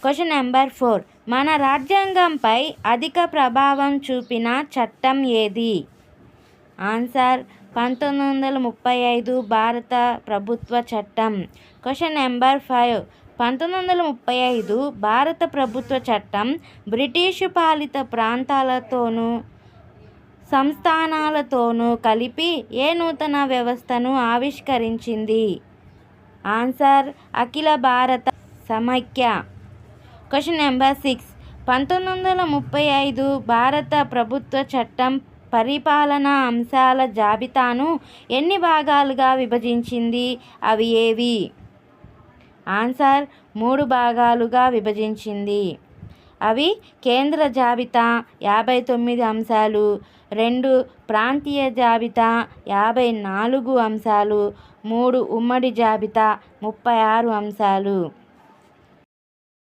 Question number 4. మన రాజ్యాంగంపై అధిక ప్రభావం చూపిన చట్టం ఏది? ఆన్సర్ 1935 భారత ప్రభుత్వ చట్టం. Question number 5. 1935 భారత ప్రభుత్వ చట్టం బ్రిటిషు పాలిత ప్రాంతాలతోనూ సంస్థానాలతోనూ కలిపి ఏ నూతన వ్యవస్థను ఆవిష్కరించింది? ఆన్సర్ అఖిల భారత సమైక్య. Question number 6. 1935 భారత ప్రభుత్వ చట్టం పరిపాలనా అంశాల జాబితాను ఎన్ని భాగాలుగా విభజించింది? అవి ఏవి? ఆన్సర్ 3 భాగాలుగా విభజించింది. అవి కేంద్ర జాబితా 59 అంశాలు, 2 ప్రాంతీయ జాబితా 54 అంశాలు, 3 ఉమ్మడి జాబితా 36 అంశాలు.